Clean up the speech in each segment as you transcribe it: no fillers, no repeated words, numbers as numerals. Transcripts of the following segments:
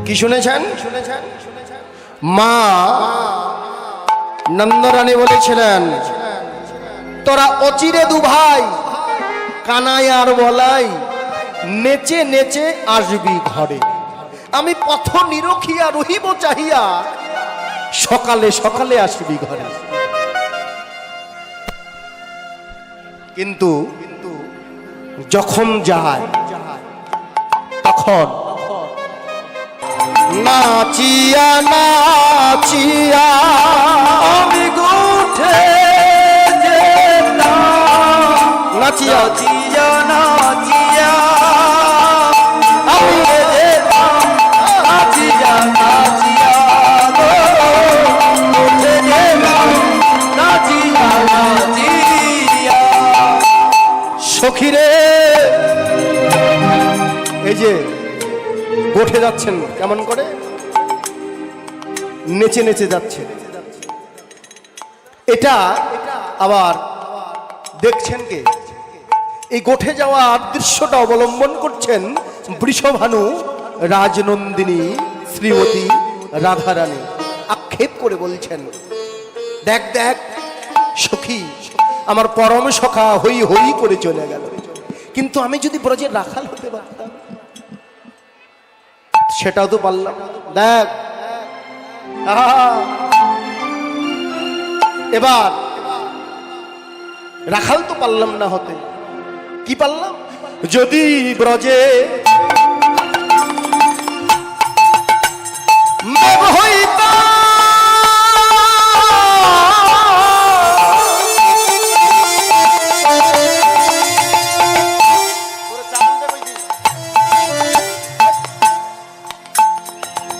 কি শুনেছেন? মা নন্দরানী বলেছিলেন, তোরা অচিরে দু ভাই কানাই আর বলাই নেচে নেচে আসবি ঘরে। আমি পথ নিরখিয়া রহিব চাহিয়া, সকালে সকালে আসবি ঘরে। কিন্তু যখন যায় তখন নাচিয়া নাচিয়া আমি উঠে যেতাম, নাচিয়া নাচিয়া নাচিয়া আমি যেতাম, নাচিয়া নাচিয়া উঠে যেতাম, নাচিয়া নাচিয়া। সখীরে এই যে গোঠে যাচ্ছেন কেমন করে, নেচে নেচে যাচ্ছে। এটা আবার দেখছেন কে? এই গোঠে যাওয়ার দৃশ্যটা অবলম্বন করছেন বৃষভানু রাজনন্দিনী শ্রীমতী রাধারানী। আক্ষেপ করে বলছেন, দেখ দেখ সখী, আমার পরম সখা হই হই করে চলে গেল, কিন্তু আমি যদি ব্রজের রাখাল হতে পারতাম। সেটাও তো পারলাম। দেখ এবার রাখাল তো পারলাম না হতে, কি পারলাম? যদি ব্রজে মেঘ হইতা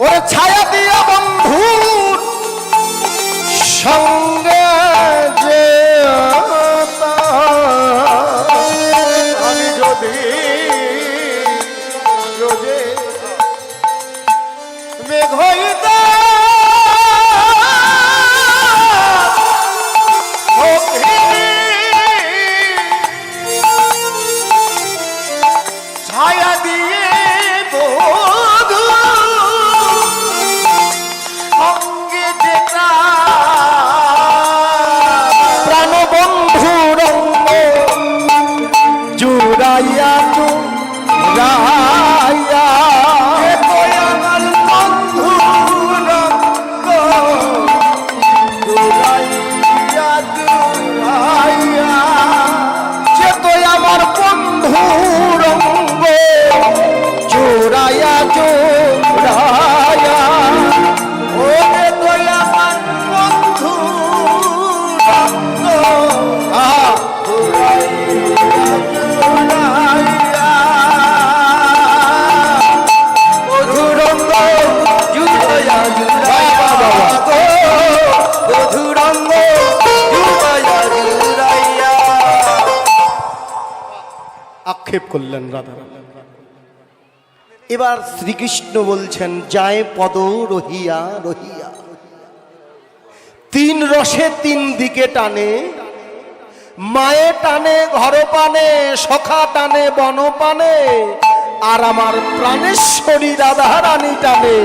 ওরে ছায়া দিয়া বন্ধুর সঙ্গে যে আমি যদি রোজে মেঘ হইতা ছায়া দিয়ে আক্ষেপ করলেন রাধারানী। এবার শ্রীকৃষ্ণ বলছেন, যায় পদ রহিয়া রহিয়া, তিন রসে তিন দিকে টানে, মায়ে টানে ঘর পানে, সখা টানে বন পানে, আর আমার প্রাণেশ্বরী রাধারানী টানে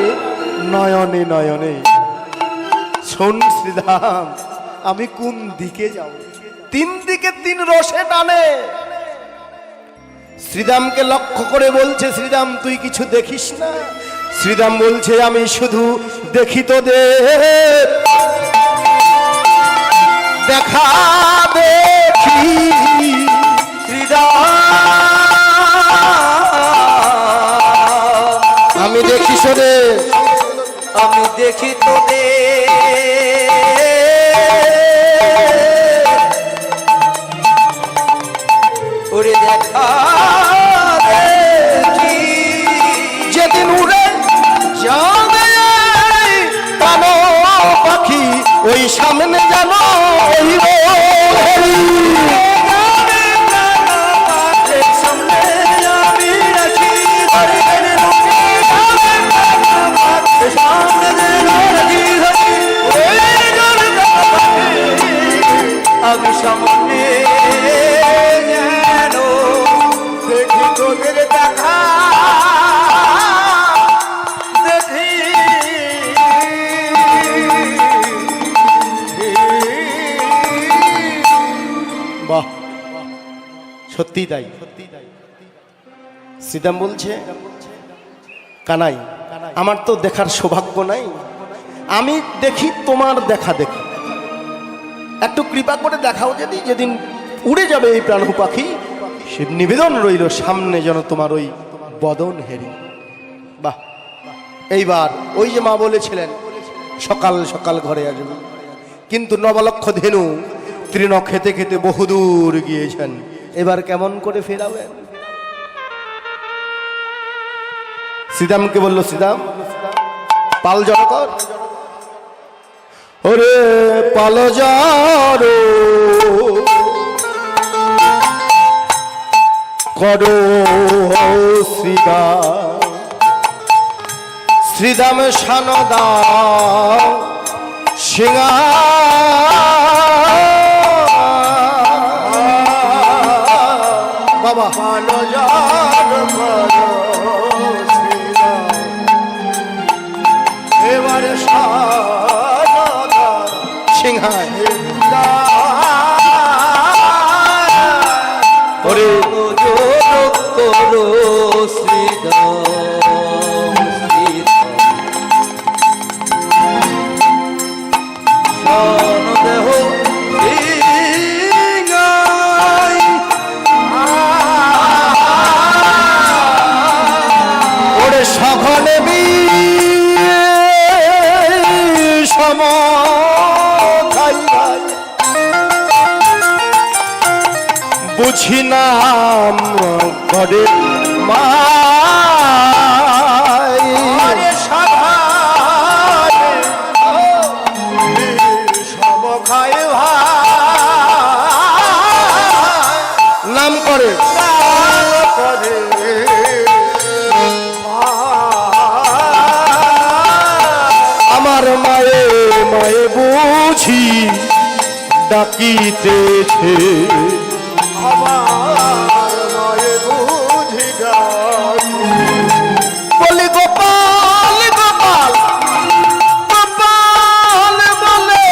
নয়নে নয়নে। শোন শ্রীধাম, আমি কোন দিকে যাব? তিন দিকে তিন রসে টানে। শ্রীদামকে লক্ষ্য করে বলছে, শ্রীদাম তুই কিছু দেখিস না? শ্রীদাম বলছে, আমি শুধু দেখি তোদের দেখা দেখি। শ্রীদাম আমি দেখি শোনে, আমি দেখি তোদের ওরে দেখা দেখি। যেদিন উড়ে যাবে কানো পাখি, ওই সামনে জানো আমি সামনে যেন সত্যি তাই। শ্রীদাম বলছে, কানাই আমার তো দেখার সৌভাগ্য নাই, আমি দেখি তোমার দেখা দেখি, একটু কৃপা করে দেখাও যদি, যেদিন উড়ে যাবে এই প্রাণ পাখি, সে নিবেদন রইল সামনে যেন তোমার ওই বদন হেরি। বাহ! এইবার ওই যে মা বলেছিলেন সকাল সকাল ঘরে আসবে, কিন্তু নবলক্ষ ধেনু তৃণ খেতে খেতে বহুদূর গিয়েছেন, এবার কেমন করে ফেরাবেন? শ্রীদামকে বলল, শ্রীদাম পাল জড়ো কর। ওরে পাল জড়ো করো শ্রীদাম, শ্রীদাম সানদা সিংহা বাবা পাল জড়ো করো এবারে সিংহায় ওরে করো শ্রীদাম, দেহ ওরে সঘনে বুঝি নাম করে মায় নাম করে আমার মায়ে মায়ে বুঝি ডাকিতেছে, বলি গোপাল গোপাল গোপাল বলে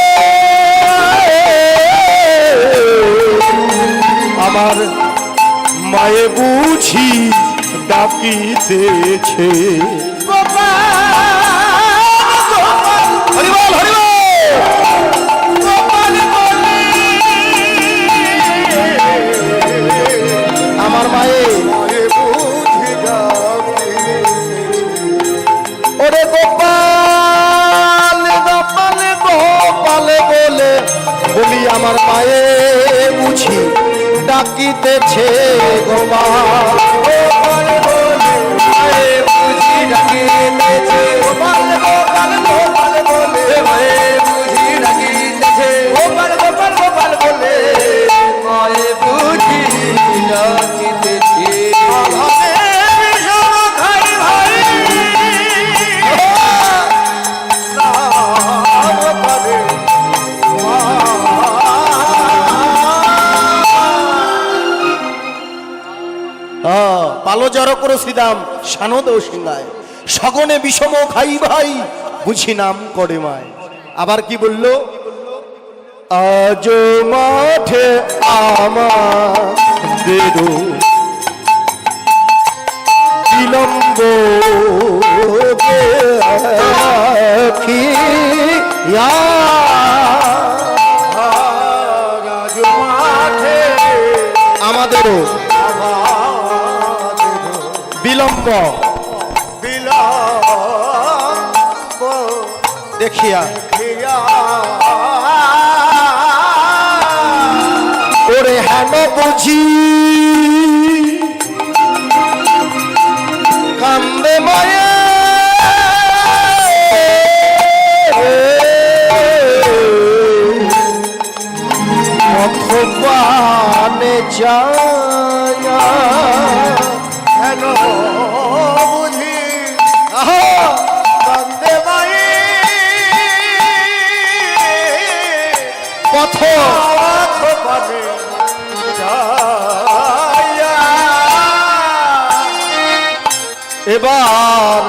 আমার মায়ে বুঝি ডাকিতেছে। হরিবল হরিবল আমার মায়ে ওরে গোপাল গোপাল গোপাল বলে বলি আমার মায়ে বুঝি ডাকিতেছে গোপাল, মায়ে বুঝি ডাকিতেছে গোপাল গোপাল গোপাল বলে মায়ে বুঝি ডাকিতেছে গোপাল গোপাল গোপাল বলে মায়ে বুঝি ডাকিতেছে। পালো জড়ো করো শ্রীদাম সানদ সিংহায়, সগনে বিষম খাই ভাই বুঝি নাম করে মায়। আবার কি বলল? আজ মাঠে আমাদের বিলম্ব আমাদেরও বিলম্ব দেখিয়া ওরে হেন বুঝি কান্দে মায়ে অথবানে যায় হেন বুঝি কান্দে মায়ে পথ পাবে এবার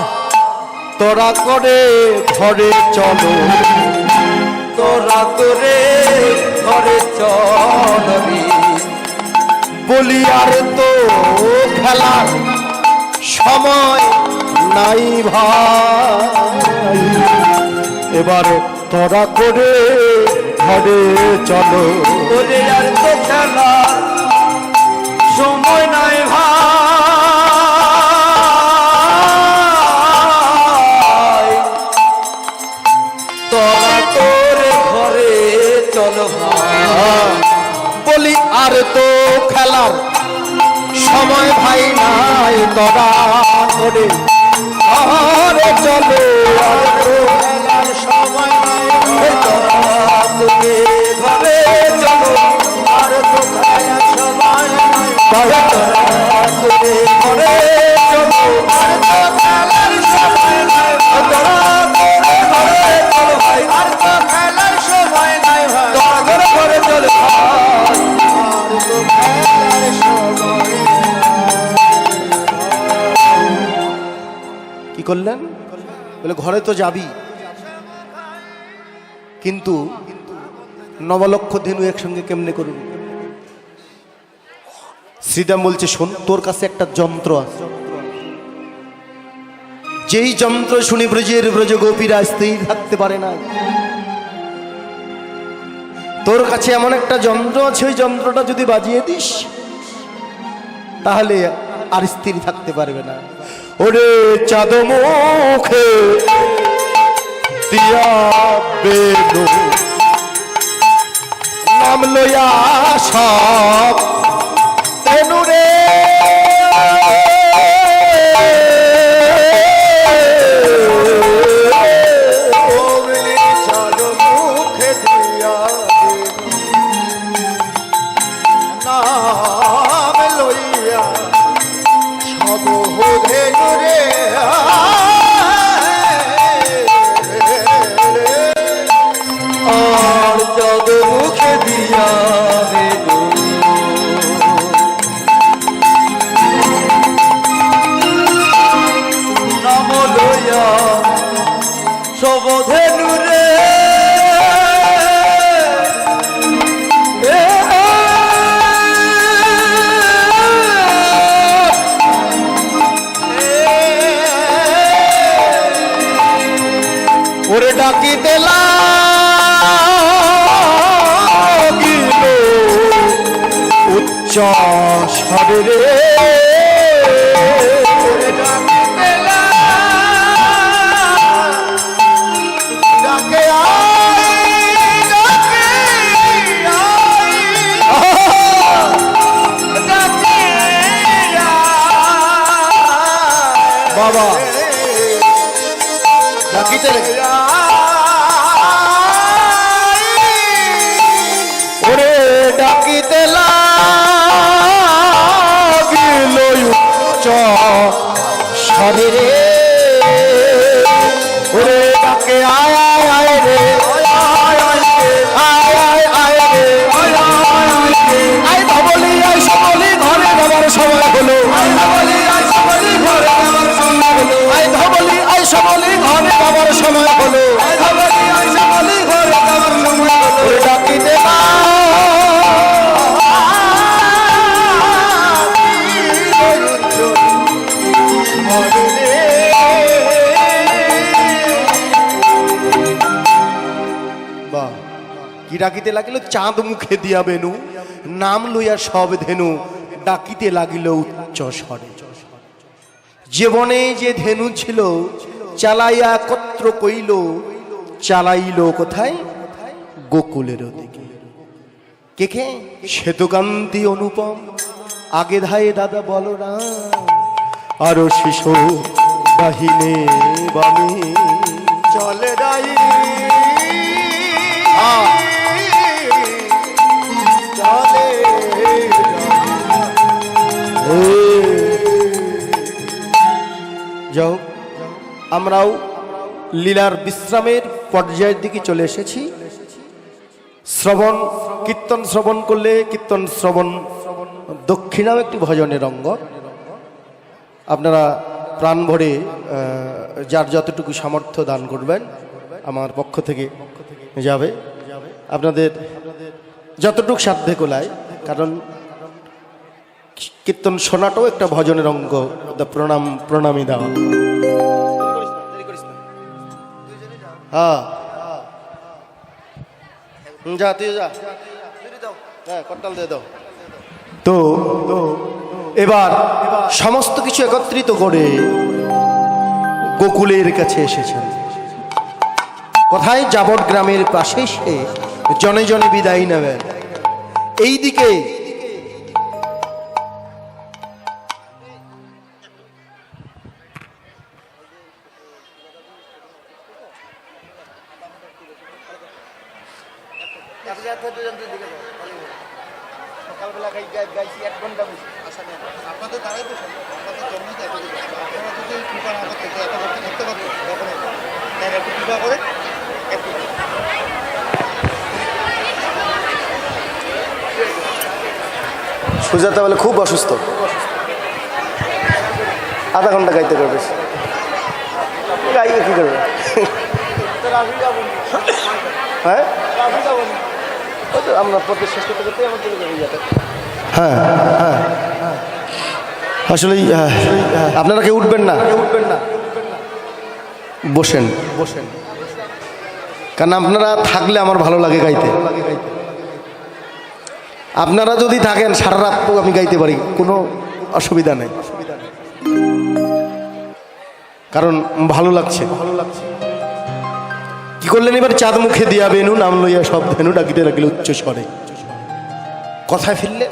তোরা করে ঘরে চলো, তোরা করে ঘরে চলবি বলি আর তো খেলার সময় নাই ভাই, এবার তোরা করে ঘরে চলো। বলি আর তো খেলার সময় নাই ভাই, তোরা করে ঘরে চলো ভাই। বলি আর তো খেলার সময় ভাই নাই, তোরা করে ঘরে চলো। আর তো খেলার সময় নাই ভাই, তোরা করে ঘরে চলো। আর তো খেলার সময় নাই ভাই, তোরা করে ঘরে চলো। আর তো খেলার সময় নাই ভাই, তোরা করে ঘরে চলো ভাই। আর তো খেলার সময় নাই ভাই, তোরা করে ঘরে চলো ভাই। আর তো খেলার সময় কি করলেন? বলে ঘরে তো যাবি, কিন্তু নবলক্ষ ধেনু একসঙ্গে কেমনে করবি? শ্রীদাম বলছে শোন, তোর কাছে একটা যন্ত্র আছে, যেই যন্ত্র শুনি ব্রজের ব্রজ গোপীরা স্থির থাকতে পারে না। তোর কাছে এমন একটা যন্ত্র আছে, ওই যন্ত্রটা যদি বাজিয়ে দিস তাহলে আর স্থির থাকতে পারবে না। ওরে চাঁদ মুখে দিয়া বেনু নাম লইয়া সব তেনু রে, চাঁদ মুখে দিয়া নাম লইয়া সব ধেনু রে। আর চাঁদ মুখে দিয়া নাম লইয়া সব ধেনু রে। ওরে ডাকিতে লাগিল উচ্চ স্বরে রে, ডাকে আয়, ডাকে আয়, ডাকে আয়। বাবা ডাকিতে লেগে ওরে ডাকিতে লাগিল উচ্চ স্বরে রে, ওরে ডাকে আয় আয় আয় রে, আয় আয় আয় রে, আয় ধবলি আয় সকলি ঘরে যাবার সময় হলো। আয় ধবলি আয় সকলি ঘরে যাবার সময় হলো। আয় ধবলি আয় সকলি ঘরে যাবার সময় হলো। আয় ধবলি আয় সকলি ঘরে যাবার সময় হলো। ওরে ডাকিতে বাহ, কি ডাকিতে লাগিল? চাঁদ মুখে দিয়া বেনু নাম লইয়া সব ধেনু ডাকিতে লাগিল উচ্চ স্বরে। জীবনে যে ধেনু ছিল চালাইয়া একত্র কইল, চালাইল কোথায়? গোকুলের দিকে। কে কে? শ্বেতকান্তি অনুপম, আগে ধায়ে দাদা বলরাম, আরো শিশু বাহিনে বামে চলে রাই চলে যাও। আমরাও লীলার বিশ্রামের পর্যায়ের দিকে চলে এসেছি। শ্রবণ কীর্তন শ্রবণ করলে কীর্তন শ্রবণ দক্ষিণাও একটি ভজনের অঙ্গ। আপনারা প্রাণ ভরে যার যতটুকু সামর্থ্য দান করবেন আমার পক্ষ থেকে যাবে, আপনাদের যতটুকু সাধ্যে কোলায়। কারণ কীর্তন শোনাটাও একটা ভজনের অঙ্গ, প্রণামী দেওয়া। হ্যাঁ যা তুই যা, হ্যাঁ করতাল দিয়ে দাও। তো এবার সমস্ত কিছু একত্রিত করে গোকুলের কাছে এসেছেন। কোথায়? যাবট গ্রামের পাশে সে জনে জনে বিদায় নেবেন। এইদিকে সকালবেলা গাইছি 1 ঘন্টা বেশি। আপনাদের দ্বারাই তো আপনাদের জন্যই তো আপনারা যদি কৃপা না করতে এত ভক্তি করতে পারতো কখনো, তাই একটু কৃপা করে একটু। সুজাতা বলে খুব অসুস্থ, আধা ঘন্টা গাইতে করবে। গাইয়ে কি করবে? হ্যাঁ আমরা প্রতি শেষ করতে করতে আমার চলে যাবে যাতে। হ্যাঁ হ্যাঁ আসলে আপনারা কেউ উঠবেন না, বসেন বসেন, কারণ আপনারা থাকলে আমার ভালো লাগে গাইতে। আপনারা যদি থাকেন সারা রাত তো আমি গাইতে পারি, কোনো অসুবিধা নেই, কারণ ভালো লাগছে। কি করলেন এবার? চাঁদ মুখে দিয়া বেনু নাম লইয়া সব ধেনু ডাকিতে রাখিলে উচ্চ স্বরে। কথায় ফিরলে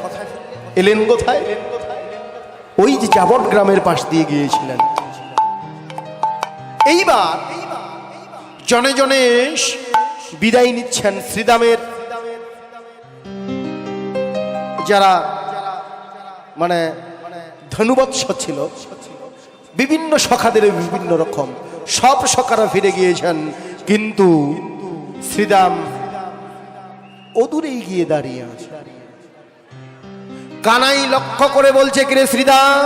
এলেন কোথায়? ওই যে যাবট গ্রামের পাশ দিয়ে গিয়েছিলেন। এইবার জনে জনে বিদায় নিচ্ছেন শ্রীদামের যারা মানে ধনুবৎস ছিল, বিভিন্ন সখাদের বিভিন্ন রকম সব সখারা ফিরে গিয়েছেন, কিন্তু শ্রীদাম অদূরেই গিয়ে দাঁড়িয়ে আছে। কানাই লক্ষ্য করে বলছে, কিরে শ্রীদাম,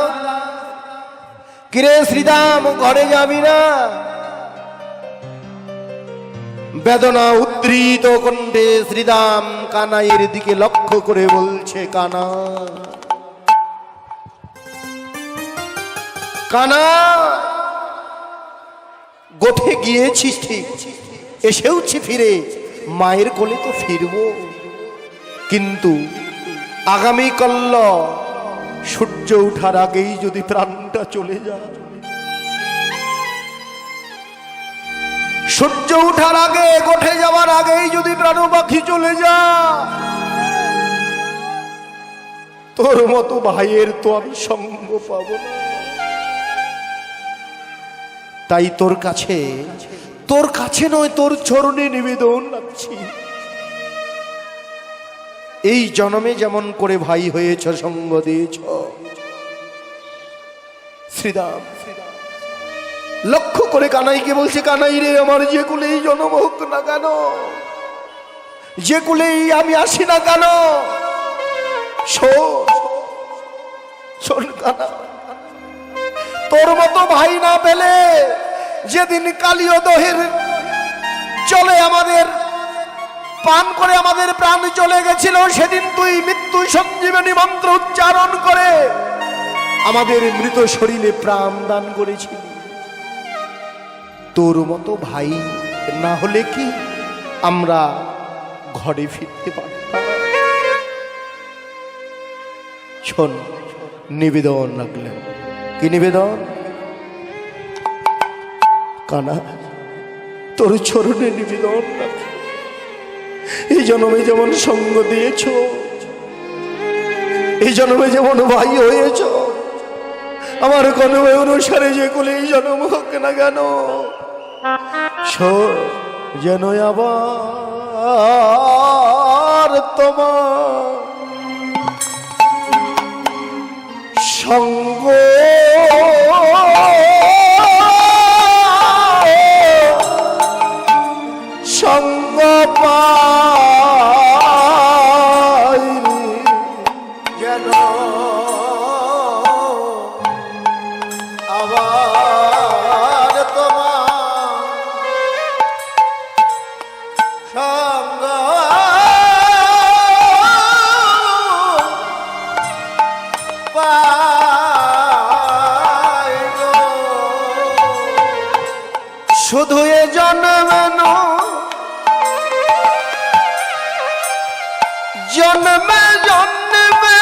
কিরে শ্রীদাম, ঘরে যাবি না? বেদনা উদ্দৃত কণ্ঠে শ্রীদাম কানাইয়ের দিকে লক্ষ্য করে বলছে, কানা কানা, গোঠে গিয়েছিস ঠিক, এসেওছি ফিরে, মায়ের কোলে তো ফিরবো, কিন্তু আগামীকাল সূর্য ওঠার আগেই যদি প্রাণটা চলে যায়, সূর্য ওঠার আগে, গোঠে যাওয়ার আগেই যদি প্রাণ পাখি চলে যায়, তোর মতো ভাইয়ের তো আমি সঙ্গ পাবো না। তাই তোর কাছে নয়, তোর চরণে নিবেদন রাখছি, এই জন্মে যেমন করে ভাই হয়েছ, সঙ্গ দিয়েছ। শ্রীদাম লক্ষ্য করে কানাইকে বলছে, কানাই রে, আমার যে কুলেই জন্ম হোক না কেন, যে কুলেই আমি আসি না কেন, শোন কানা, তোর মতো ভাই না পেলে যেদিন কালীয় দহের চলে আমাদের পান করে আমাদের প্রাণ চলে গেছিল, সেদিন তুই মৃত্যু সঞ্জীবনী মন্ত্র উচ্চারণ করে আমাদের মৃত শরীরে প্রাণ দান করেছিলি। তোর মতো ভাই না হলে কি আমরা ঘরে ফিরতে পারতাম? শোন, নিবেদন রাখলেন। কি নিবেদন? কানা, তোর চরণে নিবেদন রাখি, এই জন্মে যেমন সঙ্গ দিয়েছ, এই জন্মে যেমন ভাই হয়েছ, আমার কোনো অনুসারে যে কুলে এই জন্ম হোক না কেন, যেন আবার তোমার সঙ্গ সঙ্গ পাই, যেন আবার তোমার সঙ্গ পাই। শুধু এ জন্মে জন্মে জন্মে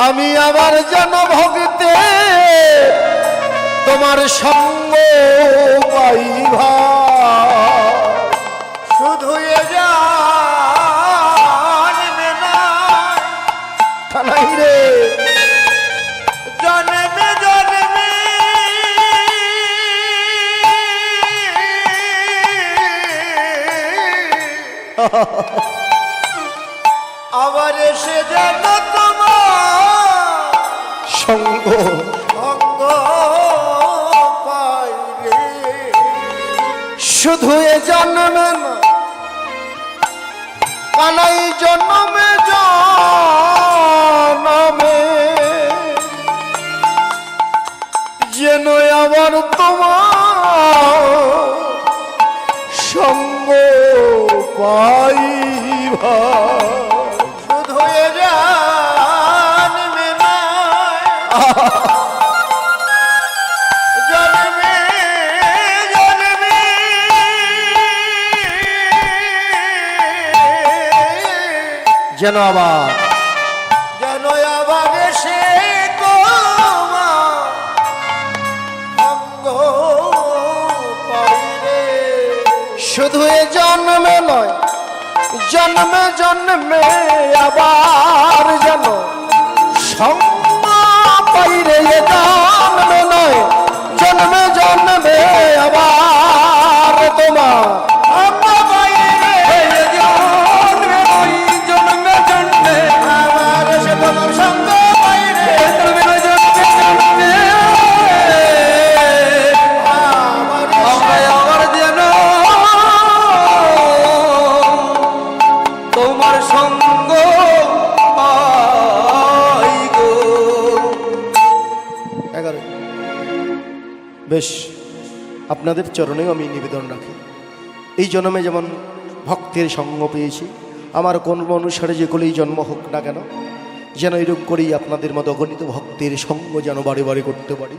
আমি আমার জন ভক্তে তোমার সঙ্গ পাইবা শুধু এ জন্মে নয় কানাই রে জন্মে জন্মে আবার এসে যেন তোমার সঙ্গ অঙ্গ পাই রে শুধু এ জন্মে না কানাই জন্মে জন্মে যেন আবার তোমার সঙ্গ পাইবা শুধু এ জন্মে নয় জন্মে জন্মে যেন আবার যেন আবার সে তোমার অঙ্গ পাই রে শুধু এ জন্মে নয় জন্মে জন্মে আবার যেন সঙ্গ পাইরে এ জন্মে নয় জন্মে জন্মে আবার তোমার অঙ্গ পাই রে জন্মে নয় জন্মে জন্মে আবার সে তোমার সঙ্গ পাই রে জন্মে জন্মে আবার যেন তোমার সঙ্গ পাই গো 11 বেশ আপনাদের চরণেও আমি নিবেদন রাখি এই জন্মে যেমন ভক্তের সঙ্গ পেয়েছি আমার কর্ম অনুসারে যে কোলেই জন্ম হোক না কেন যেন এরকম করেই আপনাদের মতো অগণিত ভক্তের সঙ্গ যেন বারে বারে করতে পারি